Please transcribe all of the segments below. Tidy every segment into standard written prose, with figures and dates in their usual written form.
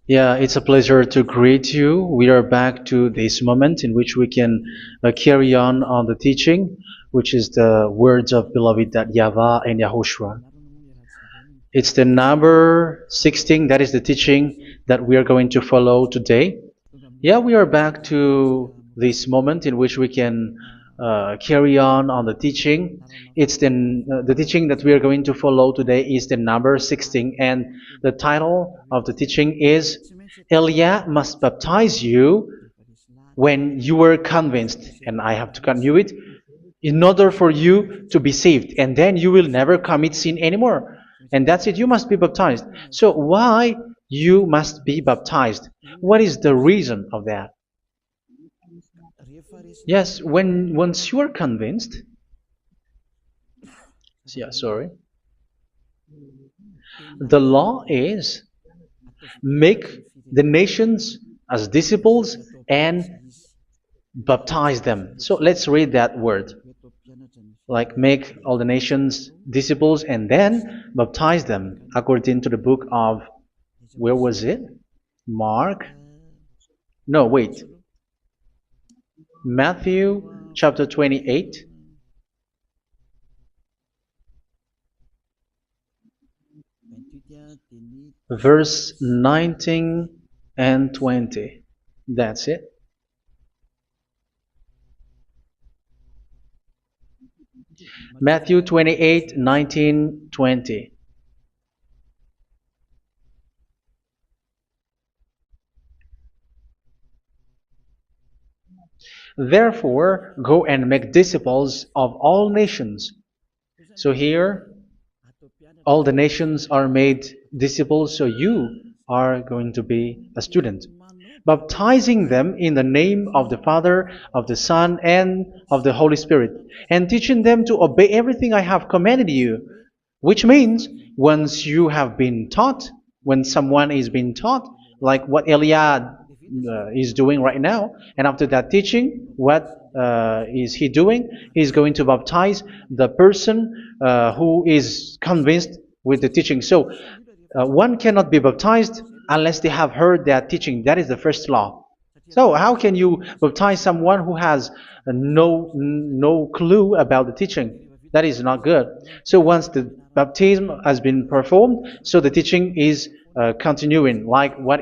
Yeah, it's a pleasure to greet you. We are back to this moment in which we can carry on the teaching, which is the words of beloved that YAHVAH and YAHOSHUA. It's the number 16, that is the teaching that we are going to follow today. Yeah, we are back to this moment in which we can carry on the teaching. It's the teaching that we are going to follow today is the number 16, and the title of the teaching is Elia must baptize you when you were convinced, and I have to continue it, in order for you to be saved, and then you will never commit sin anymore. And that's it, you must be baptized. So why you must be baptized? What is the reason of that? Yes, once you are convinced, yeah, sorry, the law is make the nations as disciples and baptize them. So let's read that word. Like make all the nations disciples and then baptize them according to the book of, where was it? Mark? No, wait. Matthew chapter 28. Verse 19 and 20. That's it. Matthew 28, 19, 20. Therefore, go and make disciples of all nations. So here, all the nations are made disciples, so you are going to be a student. Baptizing them in the name of the Father, of the Son, and of the Holy Spirit, and teaching them to obey everything I have commanded you. Which means, once you have been taught, when someone is being taught, like what Elia is doing right now, and after that teaching, what is he doing? He's going to baptize the person who is convinced with the teaching. So one cannot be baptized unless they have heard that teaching. That is the first law. So how can you baptize someone who has no clue about the teaching? That is not good. So once the baptism has been performed, so the teaching is continuing, like what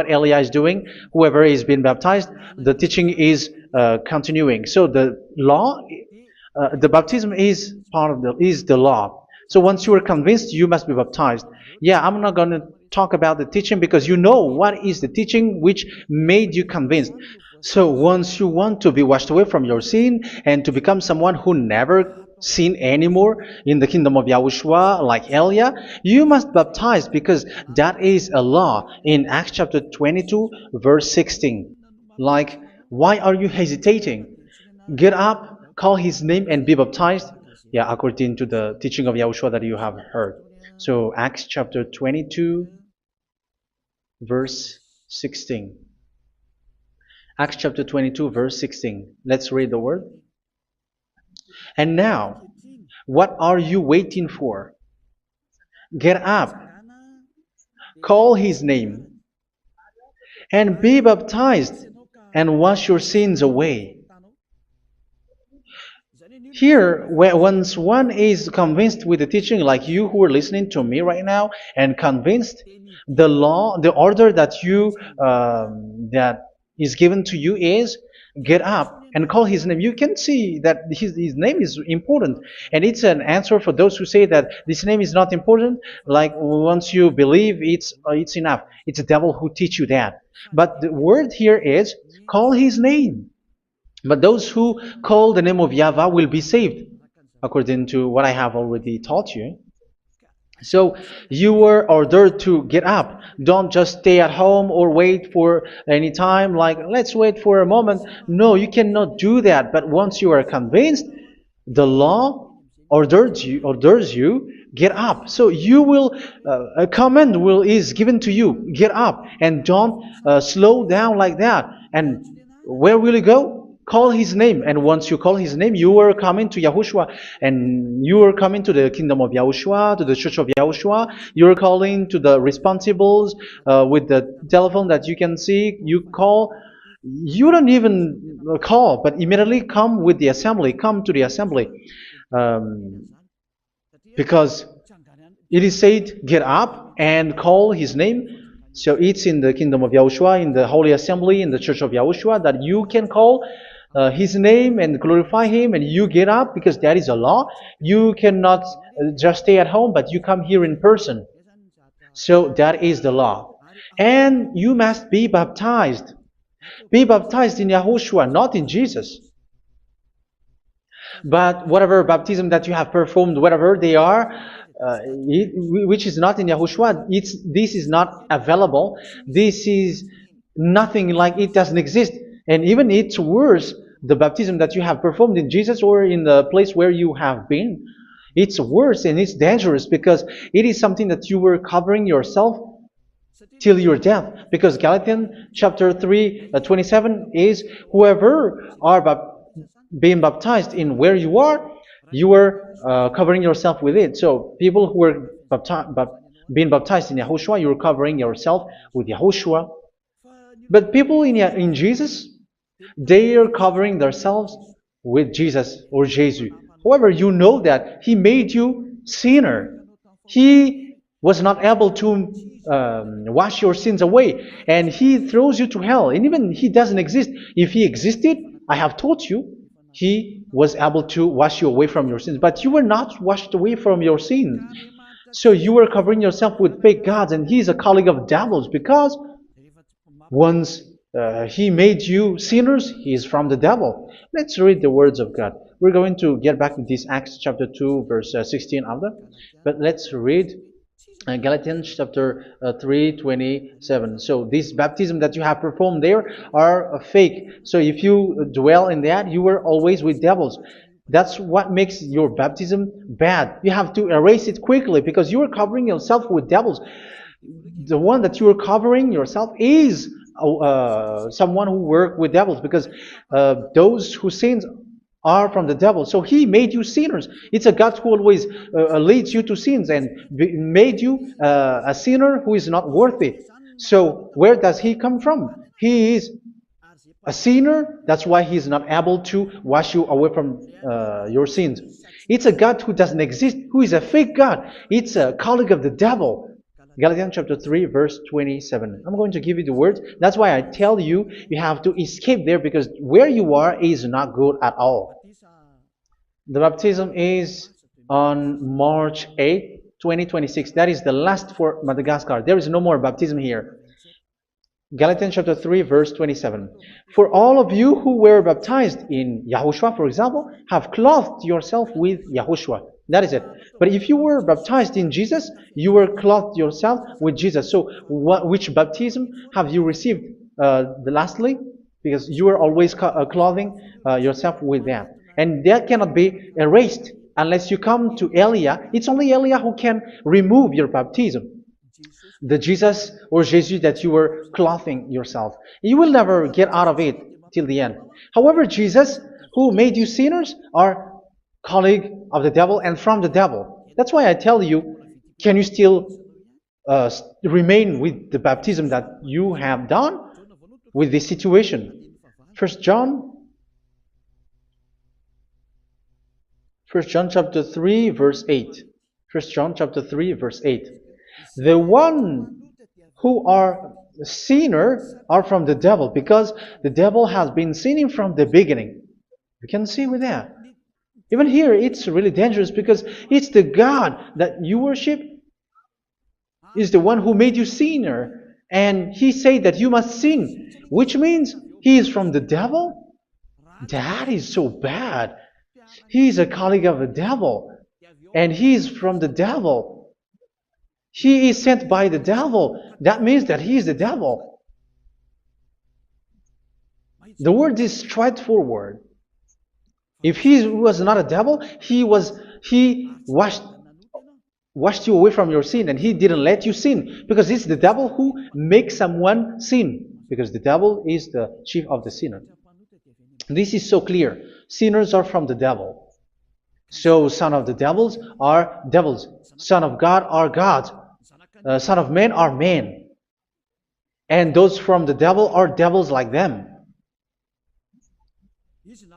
Elia is doing. Whoever is being baptized, the teaching is continuing. So the law, the baptism is part of the law. So once you are convinced, you must be baptized. Yeah, I'm not going to talk about the teaching because you know what is the teaching which made you convinced. So once you want to be washed away from your sin and to become someone who never sin anymore in the kingdom of YAHOSHUA, like Elia, you must baptize because that is a law in Acts chapter 22, verse 16. Like, why are you hesitating? Get up, call his name, and be baptized. Yeah, according to the teaching of YAHOSHUA that you have heard. So Acts chapter 22, verse 16. Acts chapter 22, verse 16. Let's read the word. And now, what are you waiting for? Get up, call his name, and be baptized, and wash your sins away. Here, once one is convinced with the teaching, like you who are listening to me right now, and convinced, the law, the order that that is given to you is get up and call his name. You can see that his name is important, and it's an answer for those who say that this name is not important. Like once you believe, it's enough. It's the devil who teach you that. But the word here is call his name. But those who call the name of YAHVAH will be saved, according to what I have already taught you. So you were ordered to get up. Don't just stay at home or wait for any time, like let's wait for a moment. No, you cannot do that. But once you are convinced, the law orders you get up. So you will a command is given to you, get up, and don't slow down like that. And where will you go? call his name. And once you call his name, you are coming to Yahushua. And you are coming to the kingdom of Yahushua, to the church of Yahushua. You are calling to the responsibles with the telephone that you can see. You call. You don't even call, but immediately come with the assembly. Come to the assembly. Um, because it is said, get up and call his name. So it's in the kingdom of Yahushua, in the holy assembly, in the church of Yahushua, that you can call his name and glorify him, and you get up, because that is a law. You cannot just stay at home, but you come here in person. So that is the law. And you must be baptized. Be baptized in Yahushua, not in Jesus. But whatever baptism that you have performed, whatever they are, which is not in Yahushua, this is not available. This is nothing, like it doesn't exist. And even it's worse, the baptism that you have performed in Jesus or in the place where you have been. It's worse and it's dangerous, because it is something that you were covering yourself till your death. Because Galatians chapter 3, 27 is, whoever are being baptized in where you are covering yourself with it. So people who were being baptized in Yahushua, you're covering yourself with Yahushua. But people in Jesus, they are covering themselves with Jesus or Jesus. However, you know that He made you sinner. He was not able to wash your sins away, and He throws you to hell. And even He doesn't exist. If He existed, I have taught you, He was able to wash you away from your sins. But you were not washed away from your sins. So you were covering yourself with fake gods, and He is a colleague of devils, because once He made you sinners, He is from the devil. Let's read the words of God. We're going to get back to this Acts chapter 2, verse 16 after. But let's read Galatians chapter 3, 27. So this baptism that you have performed there are fake. So if you dwell in that, you were always with devils. That's what makes your baptism bad. You have to erase it quickly, because you are covering yourself with devils. The one that you are covering yourself is someone who worked with devils, because those who sins are from the devil. So He made you sinners. It's a God who always leads you to sins, and made you a sinner who is not worthy. So where does He come from? He is a sinner. That's why He is not able to wash you away from your sins. It's a God who doesn't exist, who is a fake God. It's a colleague of the devil. Galatians chapter 3, verse 27. I'm going to give you the words. That's why I tell you, you have to escape there, because where you are is not good at all. The baptism is on March 8, 2026. That is the last for Madagascar. There is no more baptism here. Galatians chapter 3, verse 27. For all of you who were baptized in Yahushua, for example, have clothed yourself with Yahushua. That is it. But if you were baptized in Jesus, you were clothed yourself with Jesus. So which baptism have you received lastly? Because you are always clothing yourself with that. And that cannot be erased unless you come to Eliah. It's only Eliah who can remove your baptism. The Jesus or Jesus that you were clothing yourself. You will never get out of it till the end. However, Jesus, who made you sinners, are colleague of the devil and from the devil. That's why I tell you, can you still remain with the baptism that you have done with this situation? First John chapter 3, verse 8. First John chapter 3, verse 8. The one who are sinner are from the devil, because the devil has been sinning from the beginning. You can see with that. Even here, it's really dangerous, because it's the God that you worship is the one who made you sinner. And He said that you must sin, which means He is from the devil. That is so bad. He is a colleague of the devil. And He is from the devil. He is sent by the devil. That means that He is the devil. The word is straightforward. If He was not a devil, He washed you away from your sin, and He didn't let you sin, because it's the devil who makes someone sin, because the devil is the chief of the sinner. This is so clear. Sinners are from the devil. So son of the devils are devils. Son of God are gods. Son of men are men. And those from the devil are devils like them.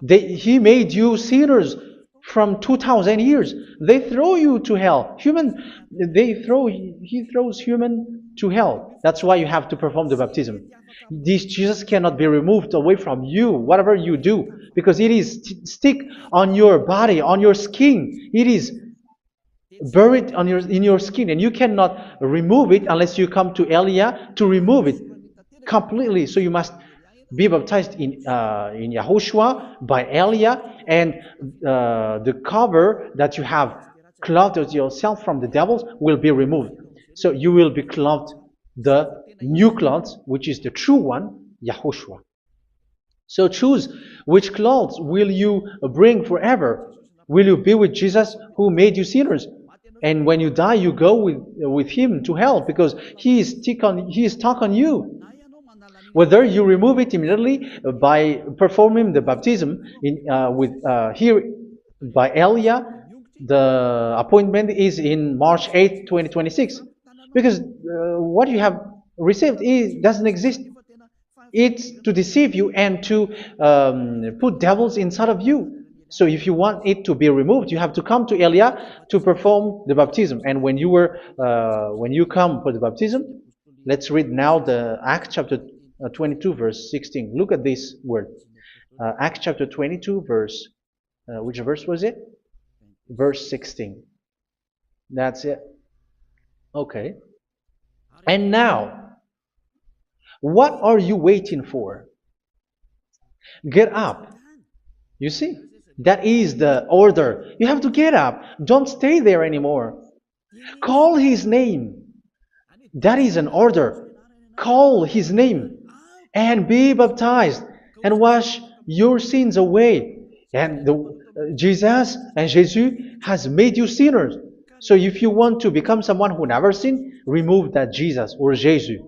He made you sinners from 2,000 years. They throw you to hell. He throws human to hell. That's why you have to perform the baptism. This Jesus cannot be removed away from you, whatever you do, because it is stick on your body, on your skin. It is buried in your skin, and you cannot remove it unless you come to Elia to remove it completely. So you must be baptized in YAHOSHUA by Elia, and the cover that you have clothed yourself from the devils will be removed. So you will be clothed the new clothes, which is the true one, YAHOSHUA. So choose which clothes will you bring forever. Will you be with Jesus who made you sinners? And when you die, you go with him to hell because he is stuck on you. Whether you remove it immediately by performing the baptism here by Elia, the appointment is in March 8, 2026. Because what you have received doesn't exist. It's to deceive you and to put devils inside of you. So if you want it to be removed, you have to come to Elia to perform the baptism. And when you come for the baptism, let's read now the Acts chapter 22 verse 16. Look at this word. Acts chapter 22 verse, which verse was it? Verse 16. That's it. Okay. And now, what are you waiting for? Get up. You see, that is the order. You have to get up. Don't stay there anymore. Call his name. That is an order. Call his name and be baptized and wash your sins away. And Jesus has made you sinners. So if you want to become someone who never sinned, remove that Jesus or Jesus.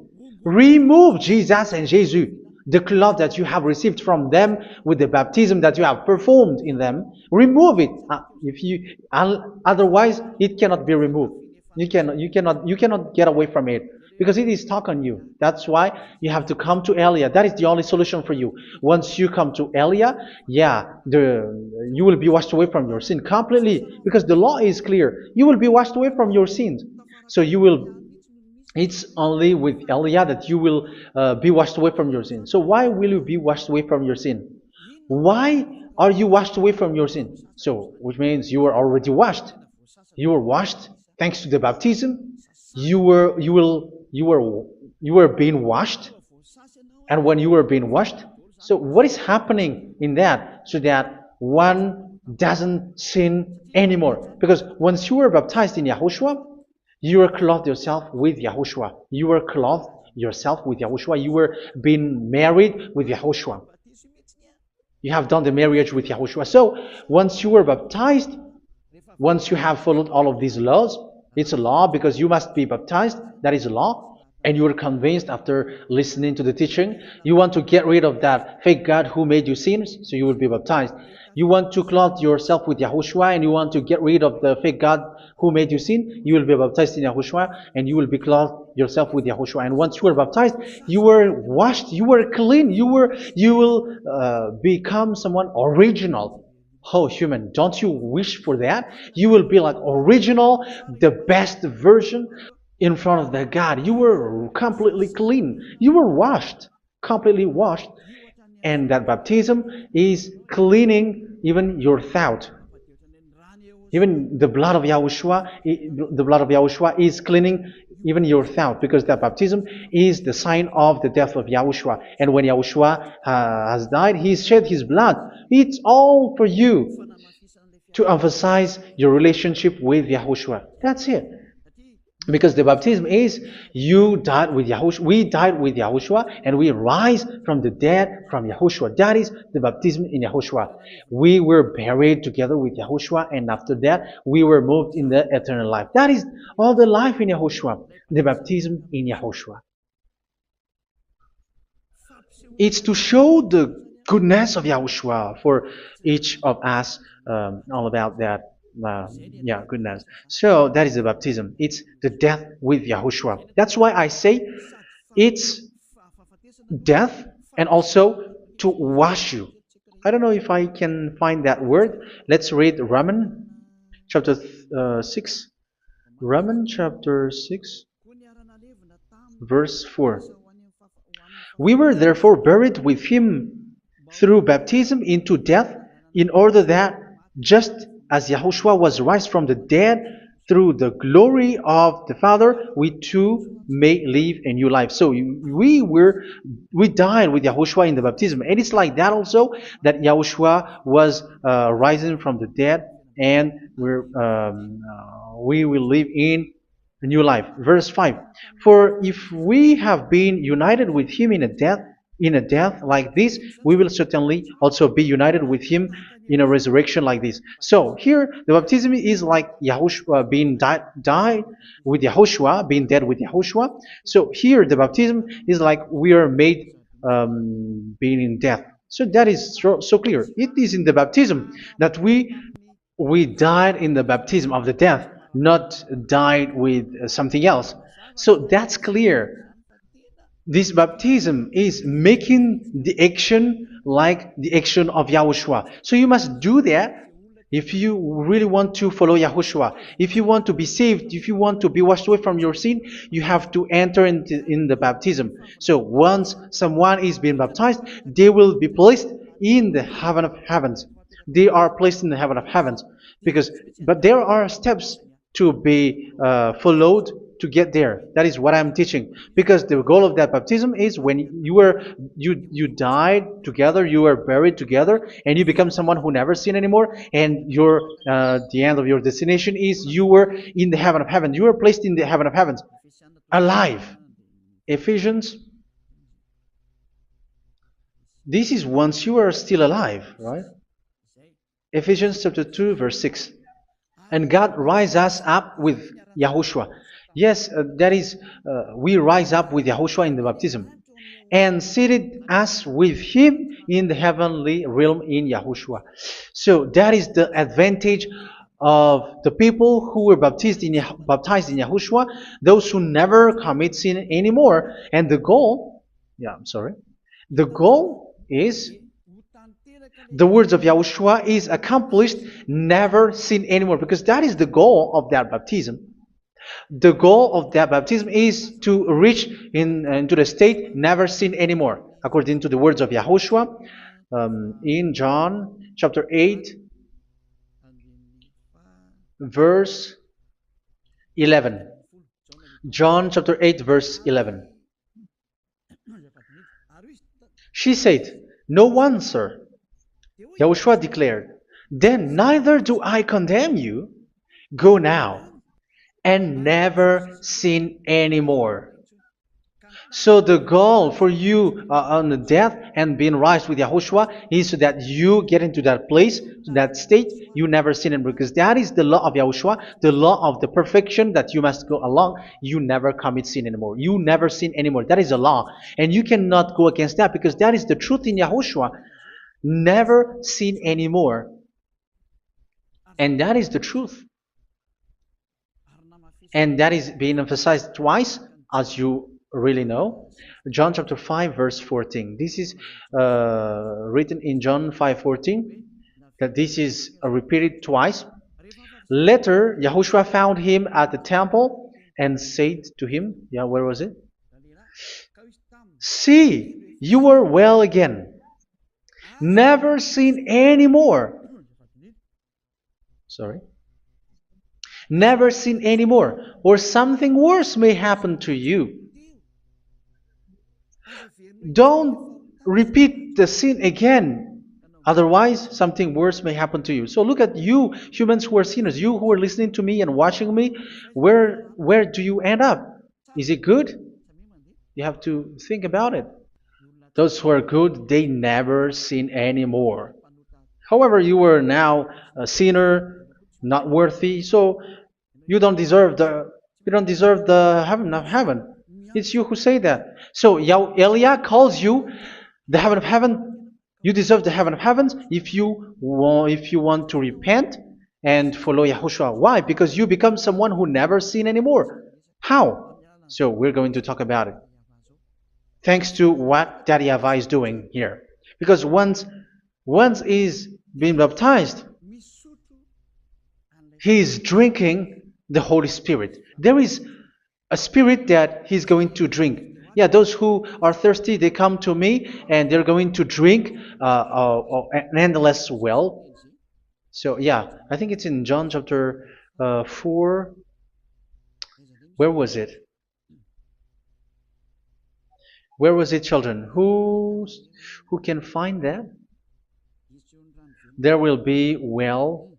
Remove Jesus and Jesus, the cloth that you have received from them with the baptism that you have performed in them. Remove it. Otherwise, it cannot be removed. You cannot get away from it because it is stuck on you. That's why you have to come to Elia. That is the only solution for you. Once you come to Elia, you will be washed away from your sin completely because the law is clear. You will be washed away from your sins. So it's only with Elia that you will be washed away from your sin. So why will you be washed away from your sin? Why are you washed away from your sin? So, which means you were already washed. You were washed thanks to the baptism. You were being washed, and when you were being washed, so what is happening in that? So that one doesn't sin anymore. Because once you were baptized in YAHOSHUA, you were clothed yourself with YAHOSHUA. You were clothed yourself with YAHOSHUA. You were being married with YAHOSHUA. You have done the marriage with YAHOSHUA. So once you were baptized, once you have followed all of these laws, it's a law because you must be baptized. That is a law. And you are convinced after listening to the teaching. You want to get rid of that fake God who made you sinners, so you will be baptized. You want to clothe yourself with YAHOSHUA and you want to get rid of the fake God who made you sin, you will be baptized in YAHOSHUA and you will be clothed yourself with YAHOSHUA. And once you are baptized, you were washed, you were clean, you will become someone original. Oh, human, don't you wish for that? You will be like original, the best version in front of the God. You were completely clean. You were washed, completely washed. And that baptism is cleaning even your thought. Even the blood of YAHOSHUA is cleaning even your thought, because that baptism is the sign of the death of YAHOSHUA. And when YAHOSHUA has died, he shed his blood. It's all for you to emphasize your relationship with YAHOSHUA. That's it. Because the baptism is you died with YAHOSHUA. We died with YAHOSHUA and we rise from the dead from YAHOSHUA. That is the baptism in YAHOSHUA. We were buried together with YAHOSHUA, and after that we were moved in the eternal life. That is all the life in YAHOSHUA. The baptism in YAHOSHUA. It's to show the goodness of Yahushua for each of us, all about that. Uh, yeah, goodness. So that is the baptism. It's the death with Yahushua. That's why I say it's death and also to wash you. I don't know if I can find that word. Let's read Romans chapter 6. Romans chapter 6, verse 4. We were therefore buried with him through baptism into death, in order that, just as Yahushua was raised from the dead through the glory of the Father, we too may live a new life. So we died with Yahushua in the baptism, and it's like that also that Yahushua was rising from the dead, and we will live in a new life. Verse 5. For if we have been united with him in a death like this, we will certainly also be united with him in a resurrection like this. So here the baptism is like Yahushua being died with Yahushua, being dead with Yahushua. So here the baptism is like we are made being in death. So that is so clear. It is in the baptism that we died in the baptism of the death, not died with something else. So that's clear. This baptism is making the action like the action of Yahushua. So you must do that if you really want to follow Yahushua. If you want to be saved, if you want to be washed away from your sin, you have to enter in the baptism. So once someone is being baptized, they will be placed in the heaven of heavens. They are placed in the heaven of heavens, but there are steps to be followed to get there. That is what I'm teaching. Because the goal of that baptism is when you died together, you were buried together, and you become someone who never sin anymore. And the end of your destination is you were in the heaven of heaven. You were placed in the heaven of heavens, alive. Ephesians. This is once you are still alive, right? Ephesians chapter 2, verse 6. And God rise us up with Yahushua. Yes, that is, we rise up with Yahushua in the baptism. And seated us with him in the heavenly realm in Yahushua. So that is the advantage of the people who were baptized in Yahushua, those who never commit sin anymore. And the goal, the goal is the words of Yahushua is accomplished, never sin anymore, because that is the goal of that baptism. The goal of that baptism is to reach into the state never sin anymore, according to the words of Yahushua in John chapter 8, verse 11. John chapter 8, verse 11. She said, "No one, sir." Yahushua declared, "Then neither do I condemn you. Go now and never sin anymore." So the goal for you on the death and being raised with Yahushua is so that you get into that place, to that state, you never sin anymore. Because that is the law of Yahushua, the law of the perfection that you must go along. You never commit sin anymore. You never sin anymore. That is a law. And you cannot go against that because that is the truth in Yahushua. Never sin anymore. And that is the truth. And that is being emphasized twice, as you really know. John chapter 5, verse 14. This is written in John 5:14, that this is repeated twice. Later, Yahushua found him at the temple and said to him, where was it? "See, you are well again. Never sin anymore." Never sin anymore, or something worse may happen to you. Don't repeat the sin again. Otherwise, something worse may happen to you. So look at you, humans who are sinners, you who are listening to me and watching me. Where do you end up? Is it good? You have to think about it. Those who are good, they never sin anymore. However, you are now a sinner, not worthy, so you don't deserve the heaven of heaven. It's you who say that. So Eliah calls you the heaven of heaven. You deserve the heaven of heavens if you want to repent and follow Yahushua. Why? Because you become someone who never sin anymore. How? So we're going to talk about it. Thanks to what Daddy YAHVAH is doing here. Because once he's been baptized, he is drinking the Holy Spirit. There is a spirit that he's going to drink. Yeah, those who are thirsty, they come to me and they're going to drink an endless well. So yeah, I think it's in John chapter 4. Where was it? Where was it, children? Who can find that? There will be well.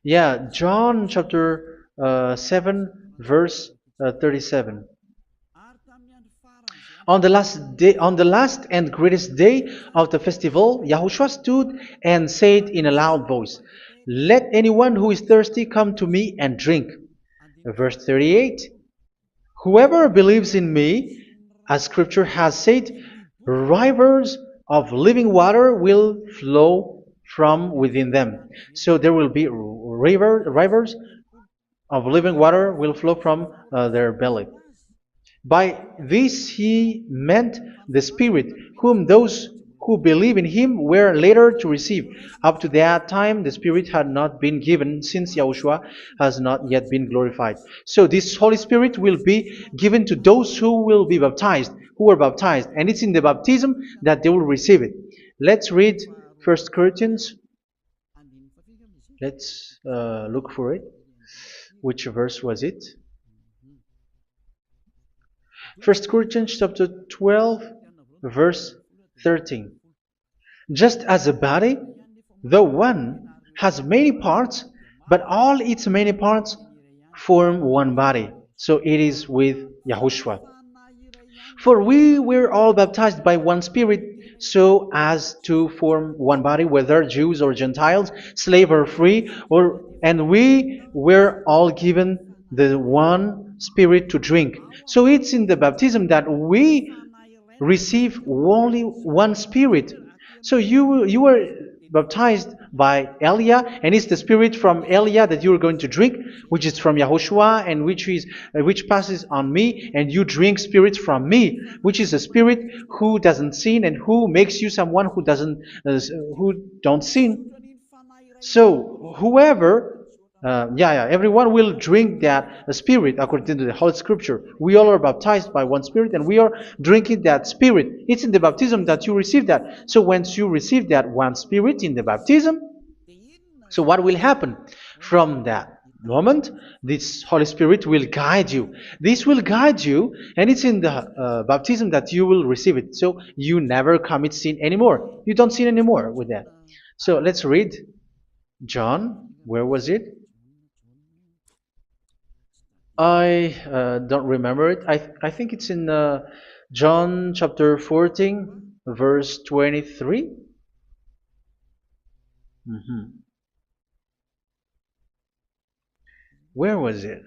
Yeah, John chapter 7, verse 37. On the last and greatest day of the festival, Yahushua stood and said in a loud voice, "Let anyone who is thirsty come to me and drink." Verse 38. Whoever believes in me, as scripture has said, rivers of living water will flow from within them. So there will be rivers of living water will flow from their belly. By this he meant the Spirit, whom those who believe in him were later to receive. Up to that time, the Spirit had not been given, since Yahushua has not yet been glorified. So this Holy Spirit will be given to those who will be baptized, who are baptized. And it's in the baptism that they will receive it. Let's read 1 Corinthians. Let's look for it. Which verse was it? 1 Corinthians chapter 12, verse 13. Just as a body, though one, has many parts, but all its many parts form one body. So it is with Yahushua. For we were all baptized by one Spirit, so as to form one body, whether Jews or Gentiles, slave or free, and we were all given the one Spirit to drink. So it's in the baptism that we receive only one Spirit. So you were baptized by Elia, and it's the Spirit from Elia that you are going to drink, which is from Yahushua, and which passes on me, and you drink Spirit from me, which is a Spirit who doesn't sin and who makes you someone who don't sin. So whoever everyone will drink that Spirit according to the Holy Scripture. We all are baptized by one Spirit, and we are drinking that Spirit. It's in the baptism that you receive that. So once you receive that one Spirit in the baptism, so what will happen? From that moment, this Holy Spirit will guide you. This will guide you, and it's in the baptism that you will receive it. So you never commit sin anymore. You don't sin anymore with that. So let's read John. Where was it? I don't remember it. I think it's in John chapter 14, verse 23. Where was it?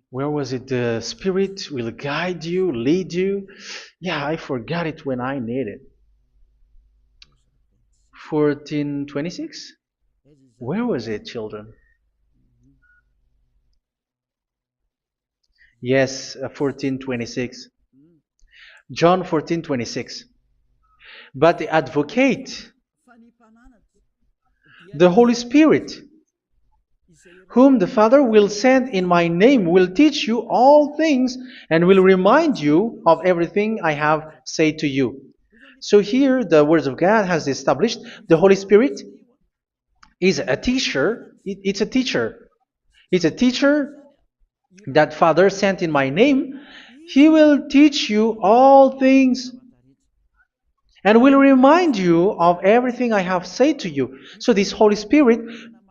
Where was it? The Spirit will guide you, lead you. Yeah, I forgot it when I need it. 14:26? Where was it, children? Yes, 14:26. John 14:26. But the advocate, the Holy Spirit, whom the Father will send in my name, will teach you all things and will remind you of everything I have said to you. So here the words of God has established the Holy Spirit is a teacher. It's a teacher. It's a teacher that Father sent in my name. He will teach you all things and will remind you of everything I have said to you. So this Holy Spirit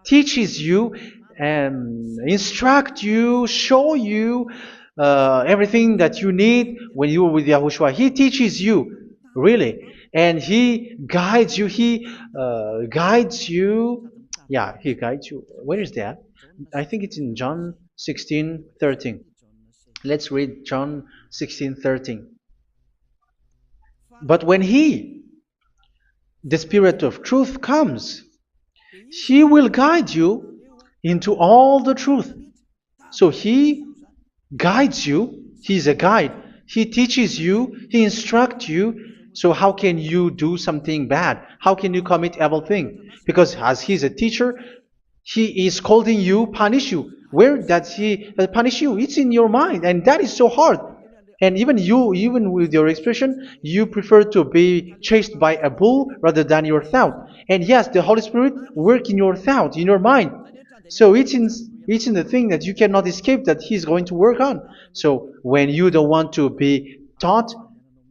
teaches you and instruct you, show you everything that you need when you are with Yahushua. He teaches you, really. And He guides you. He guides you. Yeah, He guides you. Where is that? I think it's in John 16:13. Let's read John 16:13. But when He, the Spirit of truth, comes, He will guide you into all the truth. So He guides you. He's a guide. He teaches you. He instructs you. So how can you do something bad? How can you commit evil thing? Because as He's a teacher, He is scolding you, punish you. Where does He punish you? It's in your mind, and that is so hard. And even you, even with your expression, you prefer to be chased by a bull rather than your thought. And yes, the Holy Spirit work in your thought, in your mind. So it's in the thing that you cannot escape that He's going to work on. So when you don't want to be taught,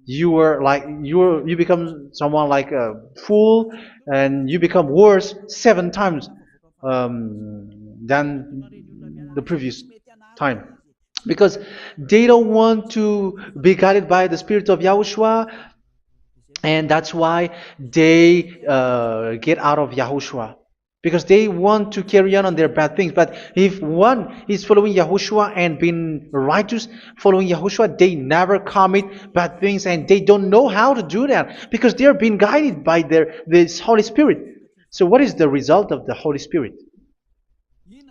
you become someone like a fool, and you become worse 7 times than the previous time, because they don't want to be guided by the Spirit of Yahushua, and that's why they get out of Yahushua, because they want to carry on their bad things. But if one is following Yahushua and being righteous, following Yahushua, they never commit bad things, and they don't know how to do that because they are being guided by this Holy Spirit. So what is the result of the Holy Spirit?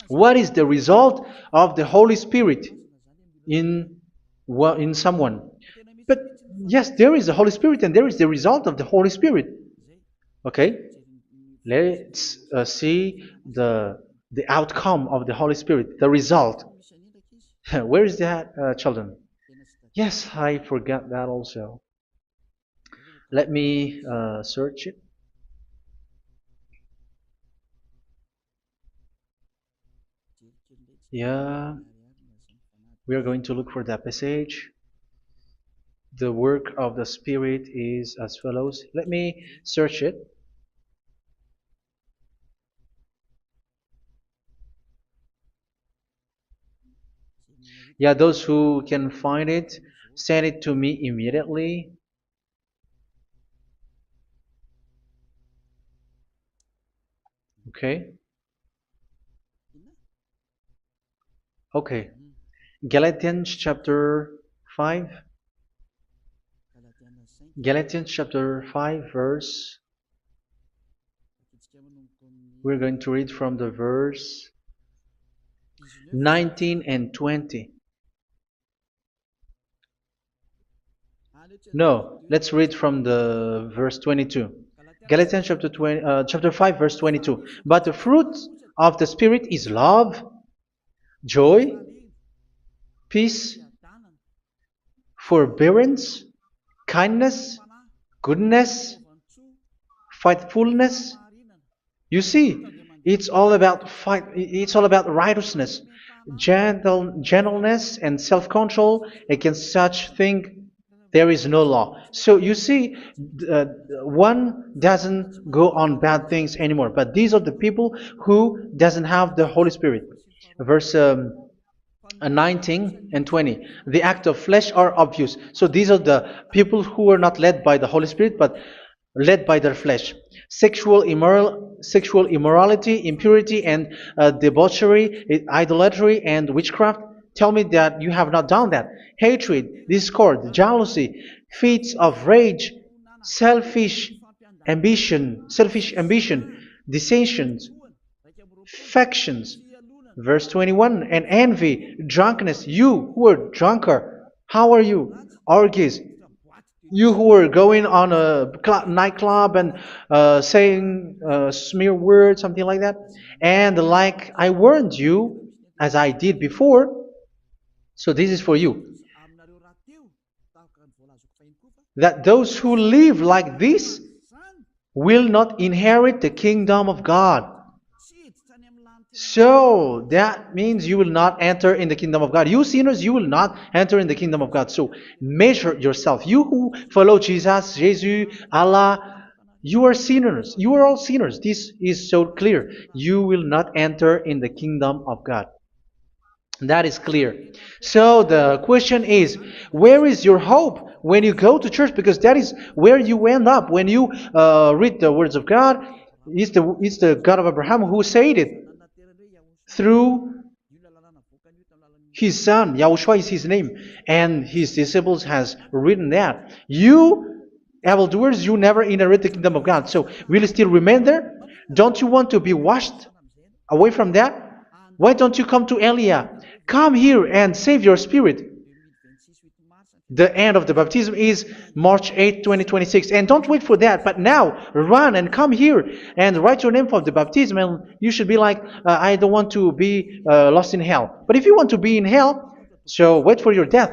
What is the result of the Holy Spirit in in someone? But yes, there is the Holy Spirit, and there is the result of the Holy Spirit. Okay, let's see the outcome of the Holy Spirit, the result. Where is that, children? Yes, I forgot that also. Let me search it. Yeah, we are going to look for that passage. The work of the Spirit is as follows. Let me search it. Yeah, those who can find it, send it to me immediately. Okay. Okay. Galatians chapter 5. Galatians chapter 5 verse. We're going to read from the verse 19 and 20. No, let's read from the verse 22. Galatians chapter 5 verse 22. But the fruit of the Spirit is love, joy, peace, forbearance, kindness, goodness, faithfulness. You see, it's all about fight. It's all about righteousness, gentleness, and self-control. Against such thing, there is no law. So you see, uh, one doesn't go on bad things anymore. But these are the people who doesn't have the Holy Spirit. Verse 19 and 20. The act of flesh are obvious. So these are the people who are not led by the Holy Spirit, but led by their flesh. Sexual immorality, impurity, and debauchery, idolatry, and witchcraft. Tell me that you have not done that. Hatred, discord, jealousy, fits of rage, selfish ambition, dissensions, factions. Verse 21, and envy, drunkenness. You who are drunkard, how are you? Orgies. You who are going on a nightclub and saying smear words, something like that. And like I warned you, as I did before, so this is for you, that those who live like this will not inherit the kingdom of God. So that means you will not enter in the kingdom of God. You sinners, you will not enter in the kingdom of God. So measure yourself. You who follow Jesus, Allah, you are sinners. You are all sinners. This is so clear. You will not enter in the kingdom of God. That is clear. So the question is, where is your hope when you go to church? Because that is where you end up when you read the words of God. It's the God of Abraham who said it through His son, Yahushua is his name, and his disciples has written that. You evildoers, you never inherit the kingdom of God. So will you still remain there? Don't you want to be washed away from that? Why don't you come to Elia? Come here and save your spirit. The end of the baptism is March 8th, 2026. And don't wait for that, but now run and come here and write your name for the baptism. And you should be like, I don't want to be lost in hell. But if you want to be in hell, so wait for your death.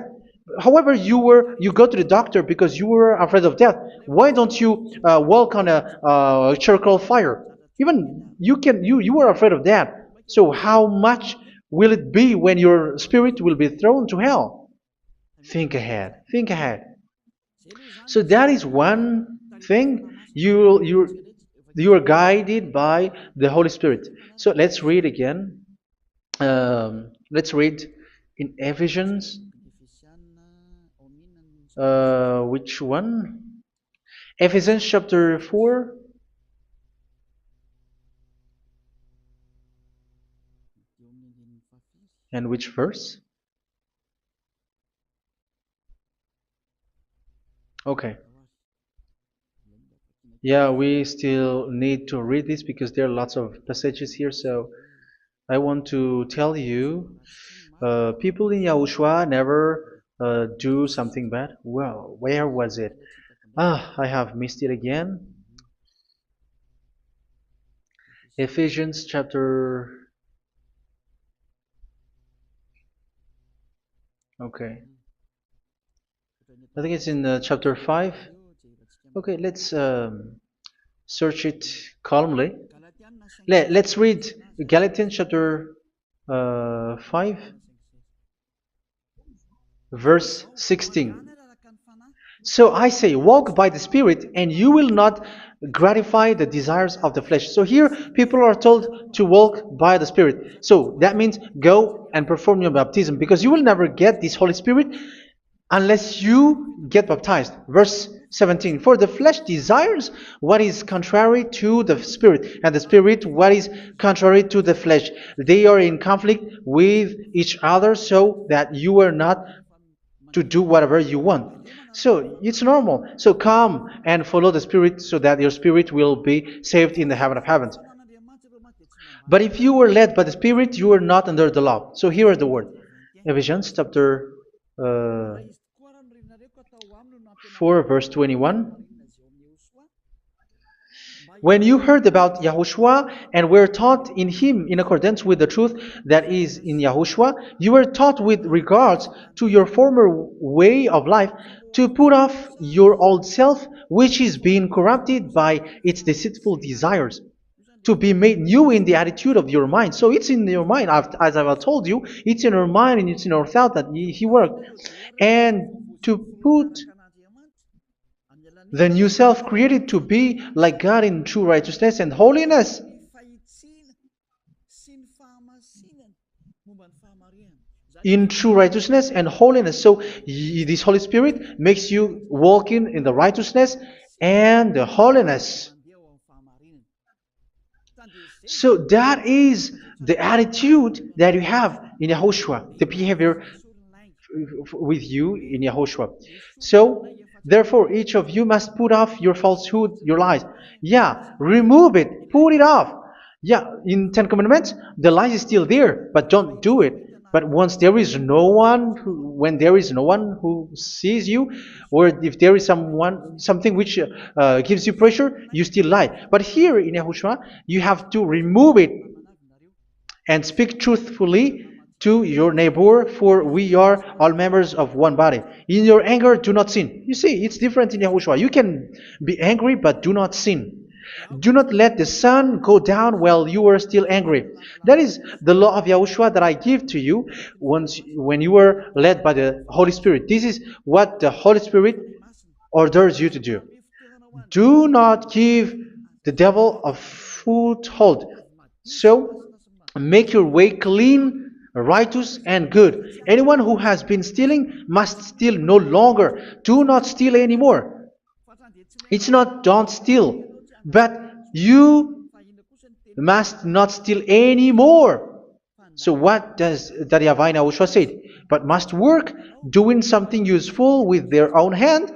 However, you go to the doctor because you were afraid of death. Why don't you walk on a charcoal fire? Even you were afraid of that. So how much will it be when your spirit will be thrown to hell? Think ahead. Think ahead. So that is one thing. You are guided by the Holy Spirit. So let's read again. Let's read in Ephesians. Which one? Ephesians chapter 4. And which verse? Okay. Yeah, we still need to read this because there are lots of passages here. So I want to tell you, people in Yahushua never do something bad. Well, where was it? I have missed it again. Ephesians chapter. Okay. I think it's in chapter 5. Okay, let's search it calmly. Let's read Galatians chapter 5, verse 16. So I say, walk by the Spirit, and you will not gratify the desires of the flesh. So here, people are told to walk by the Spirit. So that means go and perform your baptism, because you will never get this Holy Spirit unless you get baptized. Verse 17. For the flesh desires what is contrary to the Spirit, and the Spirit what is contrary to the flesh. They are in conflict with each other, so that you are not to do whatever you want. So it's normal. So come and follow the Spirit so that your spirit will be saved in the heaven of heavens. But if you were led by the Spirit, you are not under the law. So here are the word. Ephesians chapter 4 verse 21. When you heard about Yahushua and were taught in him in accordance with the truth that is in Yahushua, you were taught with regards to your former way of life to put off your old self, which is being corrupted by its deceitful desires, to be made new in the attitude of your mind. So it's in your mind, as I've told you, it's in our mind and it's in our thought that he worked. And to put the new self created to be like God in true righteousness and holiness. In true righteousness and holiness. So this Holy Spirit makes you walk in the righteousness and the holiness. So that is the attitude that you have in Yahushua, the behavior with you in Yahushua. So therefore, each of you must put off your falsehood, your lies. Yeah, remove it, put it off. Yeah, in Ten Commandments, the lie is still there, but don't do it. But once there is no one, when there is no one who sees you, or if there is something which gives you pressure, you still lie. But here in Yahushua, you have to remove it and speak truthfully to your neighbor, for we are all members of one body. In your anger, do not sin. You see, it's different in Yahushua. You can be angry, but do not sin. Do not let the sun go down while you are still angry. That is the law of Yahushua that I give to you when you are led by the Holy Spirit. This is what the Holy Spirit orders you to do. Do not give the devil a foothold. So, make your way clean, righteous, and good. Anyone who has been stealing must steal no longer. Do not steal anymore. It's not don't steal, but you must not steal anymore. So what does the YAHVAH YAHOSHUA say? But must work doing something useful with their own hand,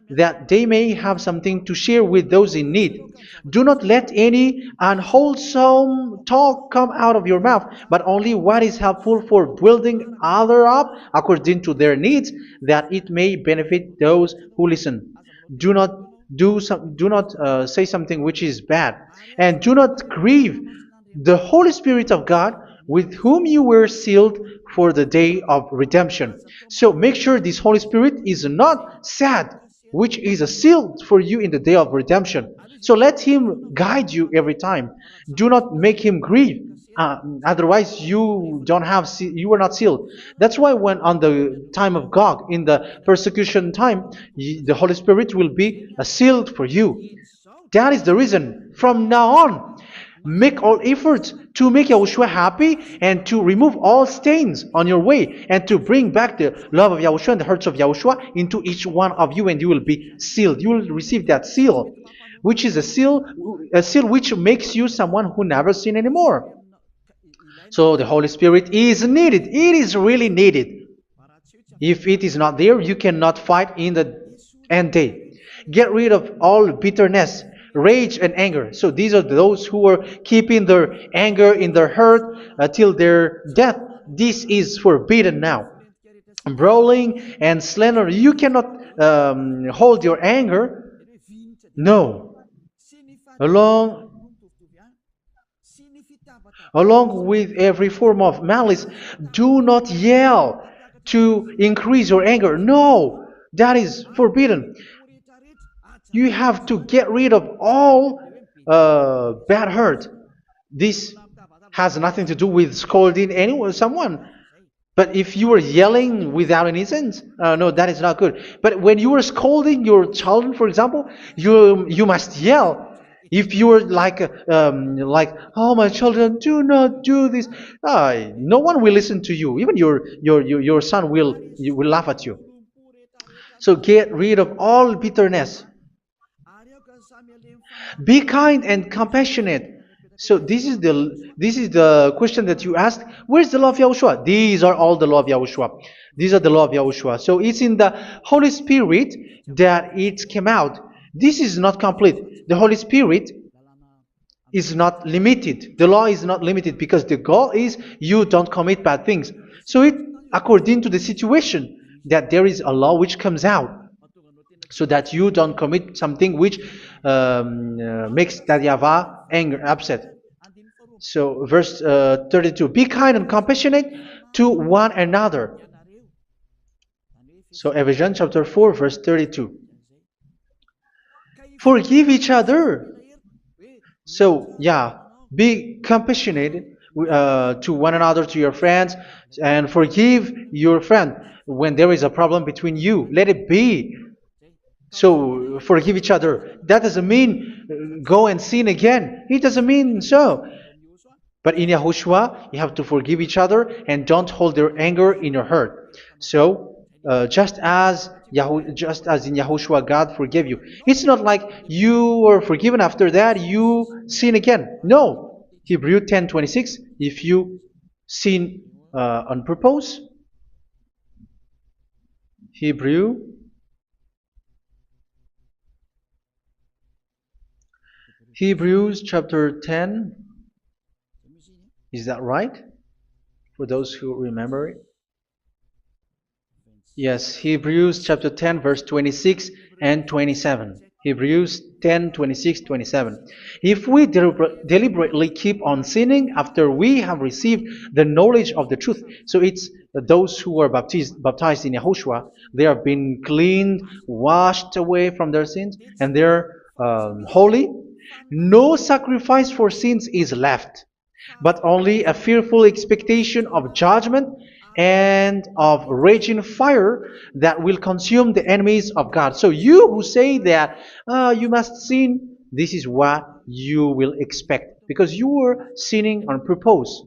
that they may have something to share with those in need. Do not let any unwholesome talk come out of your mouth, but only what is helpful for building other up according to their needs, that it may benefit those who listen. Do not do not say something which is bad, and do not grieve the Holy Spirit of God, with whom you were sealed for the day of redemption. So make sure this Holy Spirit is not sad, which is a seal for you in the day of redemption. So let Him guide you every time. Do not make Him grieve. Otherwise, you are not sealed. That's why when on the time of God, in the persecution time, the Holy Spirit will be a sealed for you. That is the reason. From now on, make all efforts to make Yahushua happy and to remove all stains on your way and to bring back the love of Yahushua and the hearts of Yahushua into each one of you, and you will be sealed. You will receive that seal, which is a seal which makes you someone who never sin anymore. So the Holy Spirit is needed. It is really needed. If it is not there, you cannot fight in the end day. Get rid of all bitterness, rage, and anger. So these are those who are keeping their anger in their heart till their death. This is forbidden now. Brawling and slander. You cannot hold your anger. No. Along Along with every form of malice, do not yell to increase your anger. No, that is forbidden. You have to get rid of all bad hurt. This has nothing to do with scolding anyone, someone. But if you are yelling without any sense, no, that is not good. But when you are scolding your children, for example, you must yell. If you are like, oh my children, do not do this, no one will listen to you. Even your son will laugh at you. So get rid of all bitterness. Be kind and compassionate. So this is the question that you asked. Where's the law of Yahushua? These are all the law of Yahushua. These are the law of Yahushua. So it's in the Holy Spirit that it came out. This is not complete. The Holy Spirit is not limited. The law is not limited because the goal is you don't commit bad things. So it according to the situation that there is a law which comes out, so that you don't commit something which makes that YAHVAH anger, upset. So verse 32, be kind and compassionate to one another. So Ephesians chapter 4 verse 32. Forgive each other. So yeah, be compassionate to one another, to your friends, and forgive your friend when there is a problem between you. Let it be. So forgive each other. That doesn't mean go and sin again. It doesn't mean so. But in Yahushua, you have to forgive each other and don't hold their anger in your heart. So just as in Yahushua, God forgave you. It's not like you were forgiven after that you sin again. No. Hebrew 10:26. If you sin on purpose, Hebrews chapter 10. Is that right? For those who remember it? Yes, Hebrews chapter 10 verse 26 and 27. Hebrews 10, 26, 27. If we deliberately keep on sinning after we have received the knowledge of the truth, so it's those who are baptized in Yahushua, they have been cleaned, washed away from their sins, and they're holy. No sacrifice for sins is left, but only a fearful expectation of judgment and of raging fire that will consume the enemies of God. So you who say that you must sin, this is what you will expect, because you were sinning on purpose.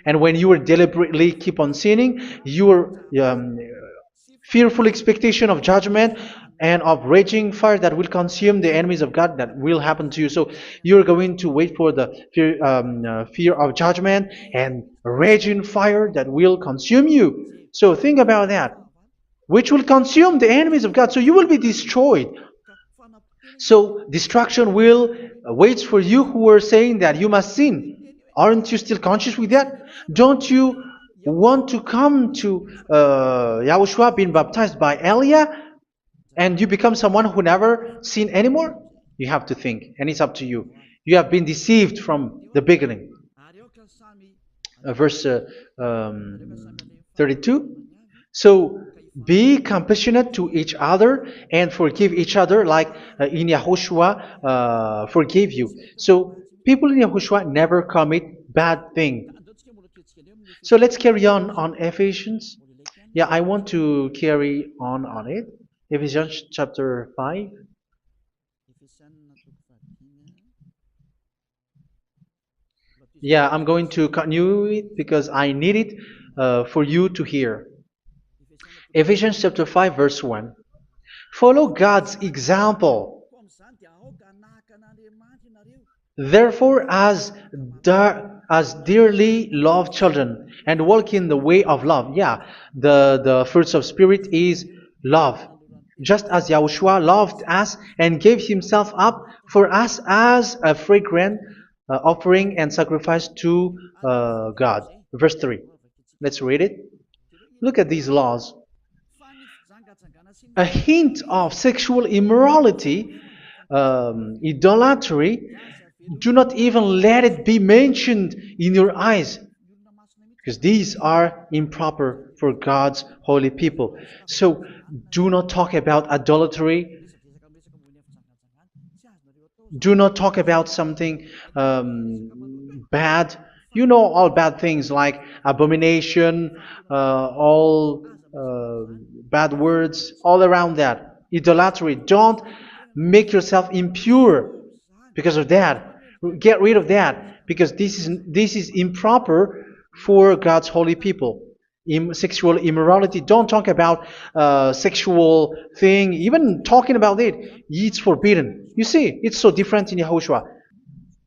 And when you were deliberately keep on sinning, your fearful expectation of judgment and of raging fire that will consume the enemies of God that will happen to you. So you're going to wait for the fear of judgment and raging fire that will consume you. So think about that, which will consume the enemies of God. So you will be destroyed. So destruction will wait for you who are saying that you must sin. Aren't you still conscious with that? Don't you want to come to Yahushua being baptized by Elia and you become someone who never sin anymore? You have to think, and it's up to you. You have been deceived from the beginning. Verse 32. So be compassionate to each other and forgive each other like in Yahushua forgave you. So people in Yahushua never commit bad thing. So let's carry on Ephesians. Yeah, I want to carry on it. Ephesians chapter 5. Yeah, I'm going to continue it because I need it for you to hear. Ephesians chapter 5 verse 1. Follow God's example. Therefore, as dearly loved children, and walk in the way of love. Yeah, the fruits of spirit is love. Just as Yahushua loved us and gave himself up for us as a fragrant offering and sacrifice to God. Verse 3. Let's read it. Look at these laws. A hint of sexual immorality, idolatry, do not even let it be mentioned in your eyes, because these are improper for God's holy people. So do not talk about idolatry. Do not talk about something bad. You know all bad things like abomination, all bad words, all around that. Idolatry. Don't make yourself impure because of that. Get rid of that because this is improper for God's holy people. Sexual immorality. Don't talk about sexual thing. Even talking about it, it's forbidden. You see, it's so different in Yahushua.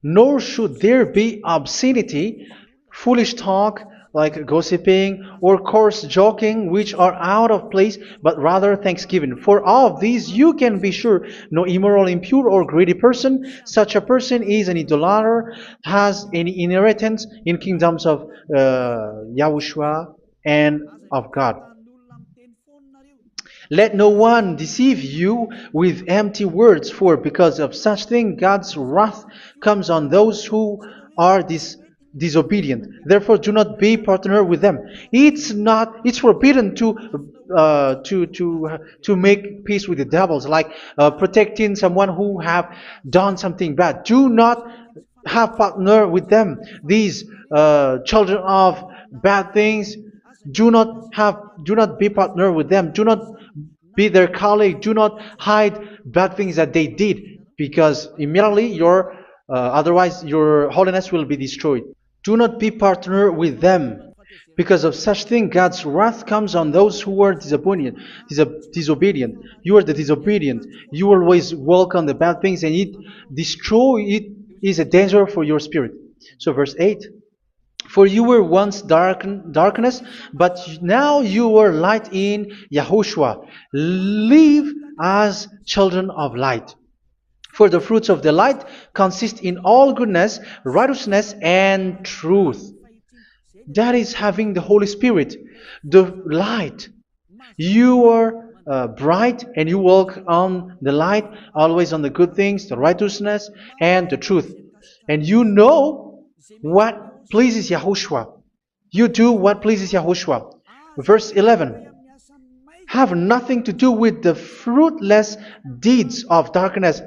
Nor should there be obscenity, foolish talk like gossiping or coarse joking, which are out of place, but rather thanksgiving. For of these you can be sure: no immoral, impure, or greedy person, such a person is an idolater, has any inheritance in kingdoms of Yahushua and of God. Let no one deceive you with empty words, for because of such thing God's wrath comes on those who are disobedient. Therefore, do not be partner with them. It's forbidden to make peace with the devils, like protecting someone who have done something bad. Do not have partner with them. These children of bad things, do not be partner with them. Do not be their colleague. Do not hide bad things that they did, because immediately otherwise your holiness will be destroyed. Do not be partner with them. Because of such thing, God's wrath comes on those who are disobedient. You are the disobedient. You always walk on the bad things, and it is a danger for your spirit. So verse 8. For you were once darkness, but now you are light in Yahushua. Live as children of light. For the fruits of the light consist in all goodness, righteousness, and truth. That is having the Holy Spirit, the light. You are bright and you walk on the light, always on the good things, the righteousness, and the truth. And you know what pleases Yahushua. You do what pleases Yahushua. Verse 11. Have nothing to do with the fruitless deeds of darkness.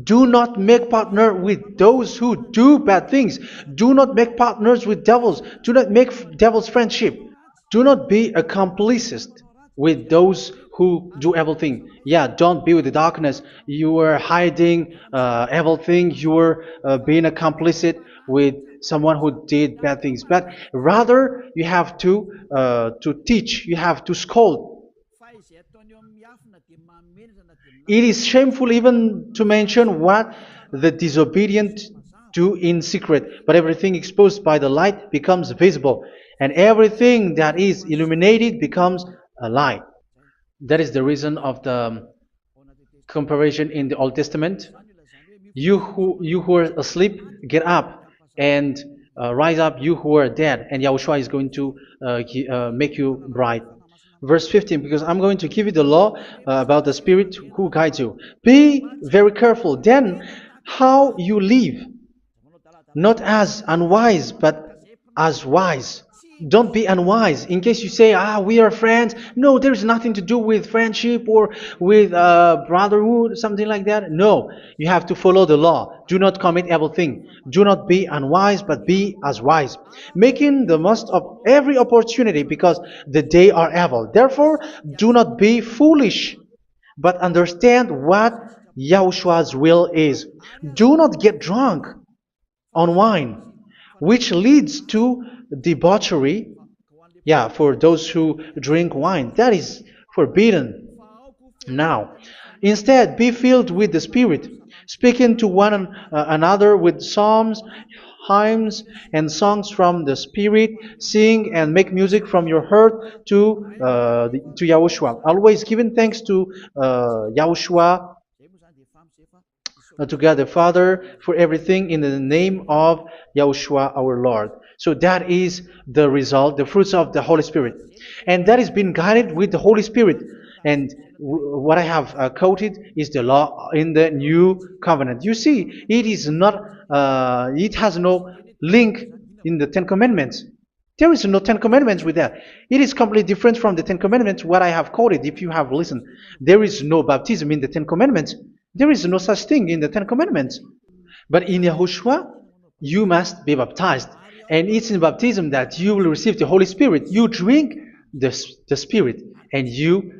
Do not make partner with those who do bad things. Do not make partners with devils. Do not make devils friendship. Do not be a complicit with those who do evil thing. Yeah, don't be with the darkness. You are hiding evil thing. You are being a complicit with someone who did bad things. But rather, you have to teach. You have to scold. It is shameful even to mention what the disobedient do in secret, but everything exposed by the light becomes visible, and everything that is illuminated becomes a light. That is the reason of the comparison in the Old Testament. You who are asleep, get up and rise up, you who are dead, and Yahushua is going to make you bright. Verse 15, because I'm going to give you the law about the Spirit who guides you. Be very careful then how you live, not as unwise, but as wise. Don't be unwise. In case you say, we are friends. No, there's nothing to do with friendship or with brotherhood, something like that. No, you have to follow the law. Do not commit evil thing. Do not be unwise, but be as wise, making the most of every opportunity, because the day are evil. Therefore, do not be foolish, but understand what Yahushua's will is. Do not get drunk on wine, which leads to debauchery. Yeah, for those who drink wine, that is forbidden now. Instead, be filled with the Spirit, speaking to one another with psalms, hymns, and songs from the Spirit. Sing and make music from your heart to Yahushua. Always giving thanks to Yahushua, to God the Father, for everything in the name of Yahushua our Lord. So that is the result, the fruits of the Holy Spirit. And that is being guided with the Holy Spirit. And what I have quoted is the law in the new covenant. You see, it is not, it has no link in the Ten Commandments. There is no Ten Commandments with that. It is completely different from the Ten Commandments, what I have quoted, if you have listened. There is no baptism in the Ten Commandments. There is no such thing in the Ten Commandments. But in Yahushua, you must be baptized. And it's in baptism that you will receive the Holy Spirit. You drink the Spirit, and you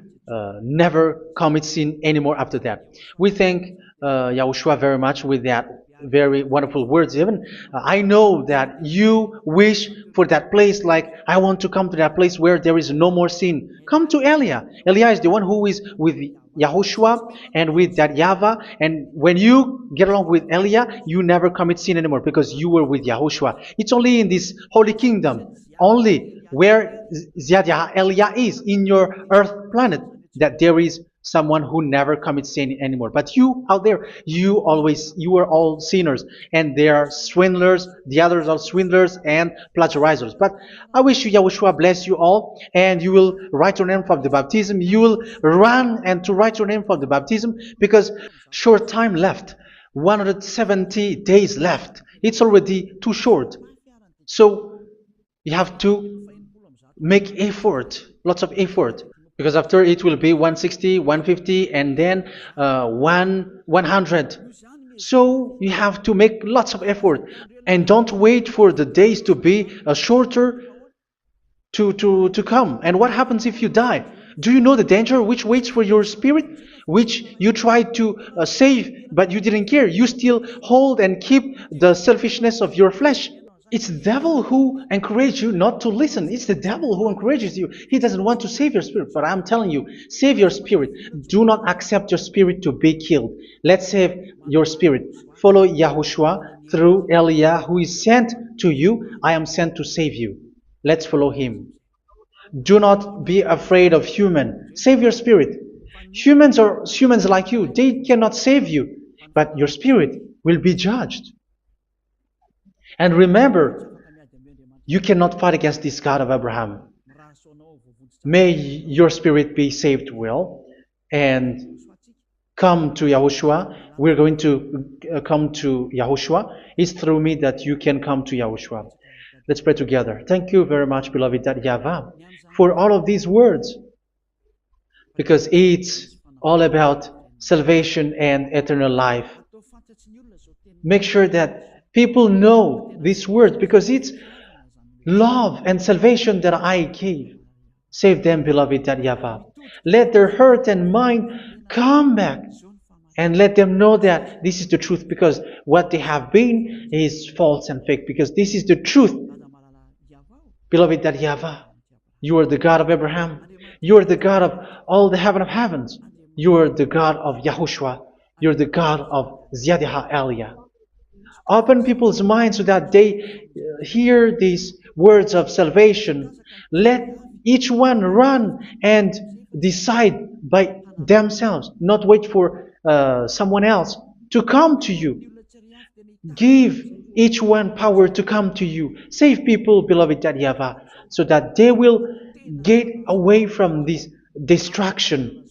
never commit sin anymore after that. We thank Yahushua very much with that very wonderful words. Even I know that you wish for that place, like I want to come to that place where there is no more sin. Come to Elia. Elia is the one who is with Yahushua and with that YAHVAH. And when you get along with Elia, you never commit sin anymore because you were with Yahushua. It's only in this holy kingdom, only where Ziad Elia is, in your earth planet, that there is someone who never commits sin anymore. But you out there, you are all sinners, and they are swindlers. The others are swindlers and plagiarizers. But I wish you, Yahushua, bless you all, and you will write your name for the baptism. You will run and to write your name for the baptism, because short time left, 170 days left. It's already too short. So you have to make effort, lots of effort, because after it will be 160, 150, and then 100. So you have to make lots of effort, and don't wait for the days to be shorter to come. And what happens if you die? Do you know the danger which waits for your spirit, which you tried to save, but you didn't care? You still hold and keep the selfishness of your flesh. It's the devil who encourages you not to listen. It's the devil who encourages you. He doesn't want to save your spirit. But I'm telling you, save your spirit. Do not accept your spirit to be killed. Let's save your spirit. Follow Yahushua through Elia, who is sent to you. I am sent to save you. Let's follow him. Do not be afraid of human. Save your spirit. Humans are humans like you. They cannot save you. But your spirit will be judged. And remember, you cannot fight against this God of Abraham. May your spirit be saved well and come to Yahushua. We're going to come to Yahushua. It's through me that you can come to Yahushua. Let's pray together. Thank you very much, beloved YAHVAH, for all of these words, because it's all about salvation and eternal life. Make sure that people know these words, because it's love and salvation that I gave. Save them, beloved YAHVAH. Let their heart and mind come back, and let them know that this is the truth, because what they have been is false and fake, because this is the truth. Beloved YAHVAH, you are the God of Abraham. You are the God of all the heaven of heavens. You are the God of YAHOSHUA. You're the God of Ziyadiha Aliyah. Open people's minds so that they hear these words of salvation. Let each one run and decide by themselves, not wait for someone else to come to you. Give each one power to come to you. Save people, beloved YAHVAH, so that they will get away from this destruction.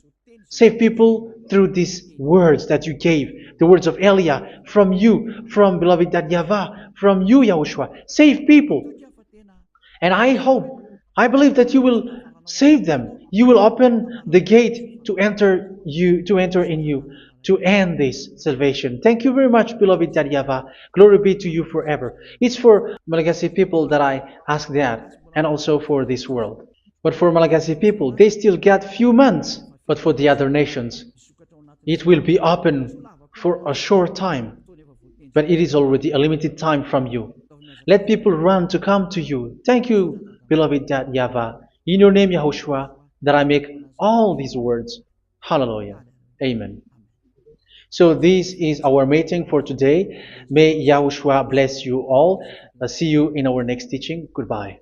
Save people through these words that you gave, the words of Elia, from you, from beloved YAHVAH, from you, Yahushua. Save people. And I hope, I believe that you will save them. You will open the gate to enter in you, to end this salvation. Thank you very much, beloved YAHVAH. Glory be to you forever. It's for Malagasy people that I ask that, and also for this world. But for Malagasy people, they still get few months. But for the other nations, it will be open for a short time. But it is already a limited time from you. Let people run to come to you. Thank you, beloved YAHVAH. In your name, Yahushua, that I make all these words. Hallelujah. Amen. So this is our meeting for today. May Yahushua bless you all. See you in our next teaching. Goodbye.